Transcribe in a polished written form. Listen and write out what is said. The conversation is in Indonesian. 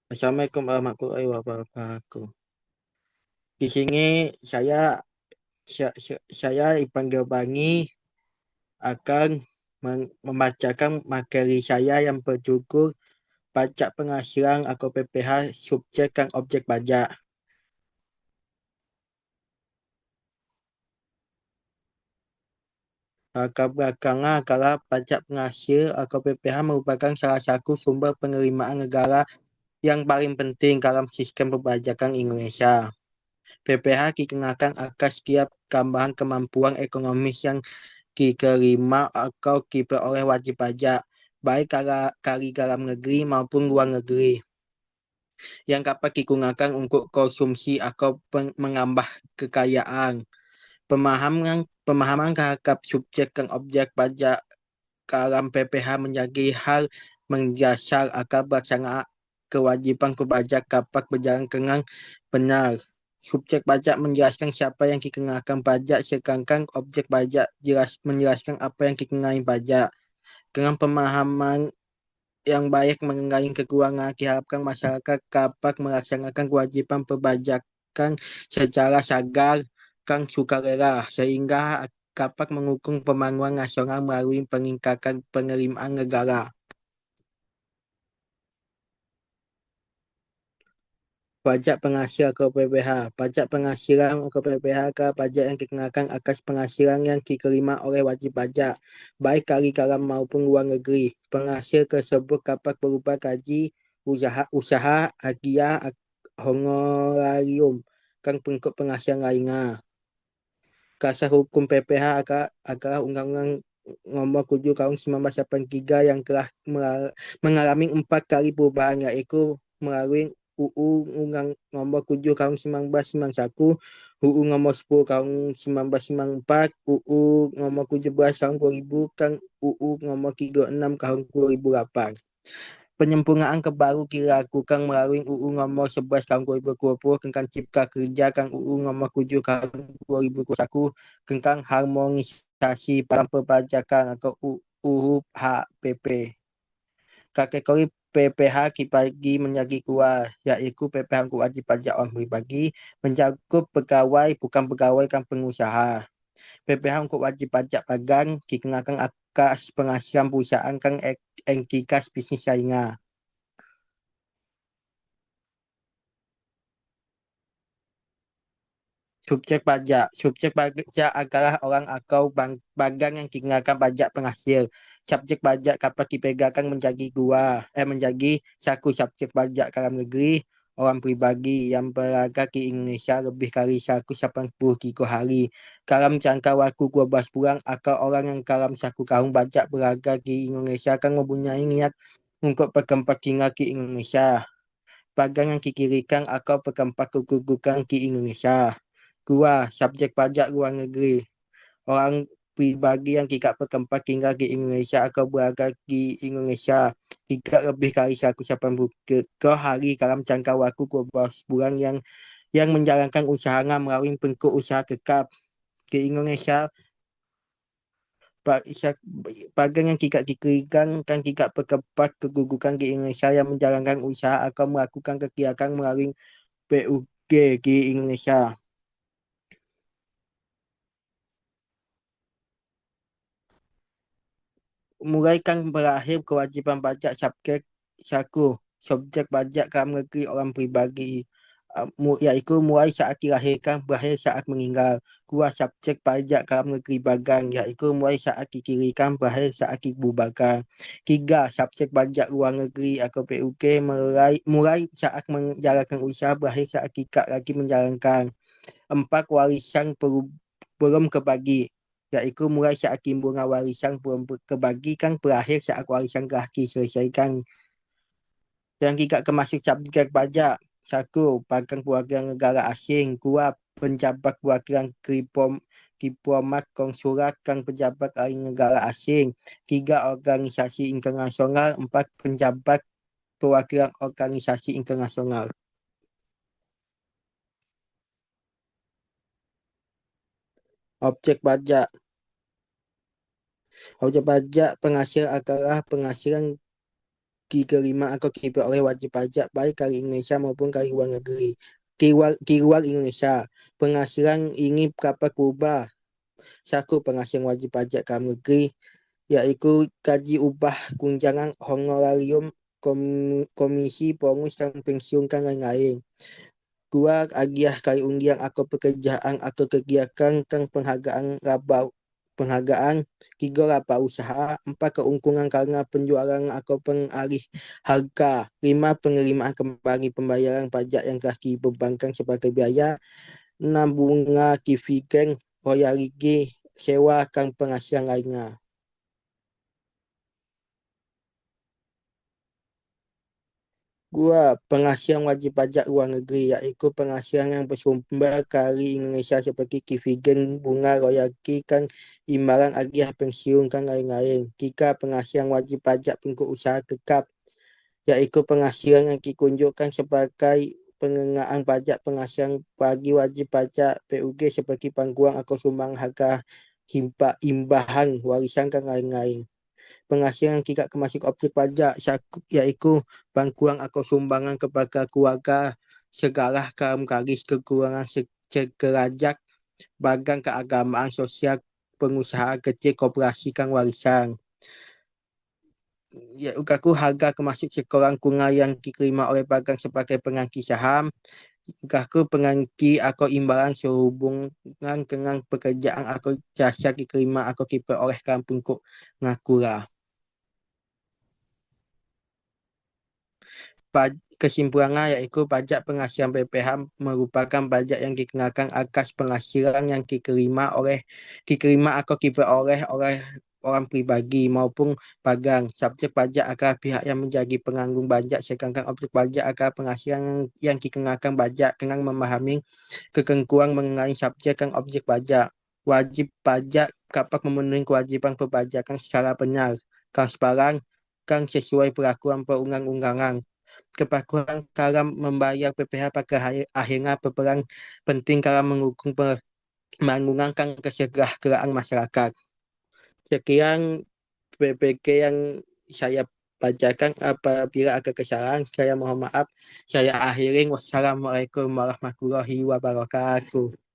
Assalamualaikum warahmatullahi wabarakatuh. Di sini saya saya dipanggil Bangi akan membacakan materi saya yang berjudul Pajak Penghasilan atau PPh Subjek dan Objek Pajak. Latar belakangnya adalah pajak penghasil atau PPh merupakan salah satu sumber penerimaan negara yang paling penting dalam sistem perpajakan Indonesia. PPh dikenakan atas setiap tambahan kemampuan ekonomis yang diterima atau diperoleh wajib pajak, baik kali dalam negeri maupun luar negeri, yang dapat digunakan untuk konsumsi atau menambah kekayaan. Pemahaman terhadap subjek dan objek pajak dalam PPh menjadi hal mendasar agar pelaksanaan kewajiban pajak dapat berjalan dengan benar. Subjek pajak menjelaskan siapa yang dikenakan pajak, sedangkan objek pajak menjelaskan apa yang dikenai pajak. Dengan pemahaman yang baik mengenai keuangan, diharapkan masyarakat dapat melaksanakan kewajiban perpajakan secara sadar dan sukarela, sehingga dapat mendukung pembangunan nasional melalui peningkatan penerimaan negara. Pajak penghasil atau PPh. Pajak penghasilan atau PPh adalah pajak yang dikenakan atas penghasilan yang diterima oleh wajib pajak, baik dari dalam maupun luar negeri. Penghasil tersebut dapat berupa gaji, usaha, hadiah, honorarium, dan bentuk penghasilan lainnya. Dasar hukum PPh adalah Undang-Undang Nomor 7 Tahun 1983 yang telah mengalami 4 kali perubahan, yaitu melalui UU Undang Nomor 7 Tahun 1991, UU Nomor 10 Tahun 1994, UU Nomor 17 Tahun 2000, dan UU Nomor 36 Tahun 2008. Penyempurnaan terbaru dilakukan melalui UU Nomor 11 Tahun 2020 tentang Cipta Kerja dan UU Nomor 7 Tahun 2021 tentang harmonisasi dalam perpajakan atau UU HPP. Kategori PPh dibagi menjadi dua, yaitu PPh untuk wajib pajak orang pribadi, mencakup pegawai, bukan pegawai, dan pengusaha. PPh untuk wajib pajak dagang dikenakan atas penghasilan perusahaan dan entitas bisnis lainnya. Subjek pajak. Subjek pajak adalah orang atau bagian yang dikenakan pajak penghasil. Subjek pajak dapat dibedakan menjadi satu subjek pajak dalam negeri, orang pribadi yang berada di Indonesia lebih dari 183 hari dalam jangka waktu 12 bulan, atau orang yang dalam satu tahun pajak berada di Indonesia akan mempunyai niat untuk bertempat tinggal di Indonesia. Bagian yang dikirikan atau bertempat kedudukan di Indonesia. Dua, subjek pajak luar negeri. Orang pribadi yang tidak bertempat tinggal di Indonesia atau berada di Indonesia tidak lebih dari 183 hari dalam jangka waktu 12 bulan yang menjalankan usahanya melalui bentuk usaha tetap di Indonesia. Bagian yang tidak dikirikan dan tidak bertempat kedudukan di Indonesia yang menjalankan usaha atau melakukan kegiatan melalui PUG di Indonesia. Mulai kan berakhir kewajiban pajak subjek satu, subjek pajak dalam negeri orang pribadi, yaitu mulai saat dilahirkan berakhir saat meninggal. Dua, subjek pajak dalam negeri bagang, yaitu mulai saat didirikan berakhir saat dibubarkan. Tiga, subjek pajak luar negeri atau PUK mulai saat menjalankan usaha berakhir saat tidak lagi menjalankan. Empat, warisan belum kebagi, yaitu mulai saat timbulnya warisan belum kebagi kan berakhir saat warisan telah diselesaikan. Yang tidak termasuk subjek pajak: satu, bagian perwakilan negara asing; dua, penjabat perwakilan diplomat, konsulat, dan pejabat lain negara asing; tiga, organisasi internasional; empat, penjabat perwakilan organisasi internasional. Objek pajak. Objek pajak penghasil adalah penghasilan diterima atau diperoleh wajib pajak baik dari Indonesia maupun dari luar negeri. Di luar Indonesia, penghasilan ini dapat berubah. Satu, penghasilan wajib pajak dalam negeri, yaitu gaji upah, tunjangan, honorarium, komisi, bonus, dan pensiun, dan lain-lain. Dua, hadiah kali undian atau pekerjaan atau kegiatan dan penghargaan. Tiga, laba usaha. Empat, keuntungan karena penjualan atau pengalih harga. Lima, penerimaan kembali pembayaran pajak yang telah dibebankan sebagai biaya. Enam, bunga dividen, royalti, sewa, dan penghasilan lainnya. Dua, penghasilan wajib pajak luar negeri, yaitu penghasilan yang bersumber dari Indonesia seperti dividen, bunga, royalti, kan imbalan hadiah pensiun, kan lain-lain. Tiga, penghasilan wajib pajak pengikut usaha tetap, yaitu penghasilan yang dikunjukkan sebagai pengenaan pajak penghasilan bagi wajib pajak PUG seperti pangkuan atau sumbang harga imbahan, warisan, dan lain-lain. Penghasilan yang tidak termasuk objek pajak, yaitu bantuan atau sumbangan kepada keluarga segala dalam garis kekurangan sederajat, bagian keagamaan, sosial, pengusaha kecil, koperasi, dan warisan. Yaitu harga termasuk sekurang kurang yang diterima oleh bagian sebagai pengganti saham, yaitu pengganti atau imbalan sehubungan dengan pekerjaan atau jasa diterima atau diperoleh dalam bentuk ngakura. Kesimpulannya yaitu pajak penghasilan PPH merupakan pajak yang dikenakan atas penghasilan yang diterima atau diperoleh oleh orang pribadi maupun pedagang. Subjek pajak adalah pihak yang menjadi penanggung pajak, sedangkan objek pajak adalah penghasilan yang dikenakan pajak. Dengan memahami ketentuan mengenai subjek dan objek pajak, wajib pajak dapat memenuhi kewajiban perpajakan secara benar, transparan, dan sesuai peraturan perundang-undangan. Kepatuhan dalam membayar PPh pada akhirnya berperan penting dalam mendukung pembangunan dan kesejahteraan masyarakat. Sekian PPK yang saya bacakan. Apabila ada kesalahan, saya mohon maaf. Saya akhiri. Wassalamualaikum warahmatullahi wabarakatuh.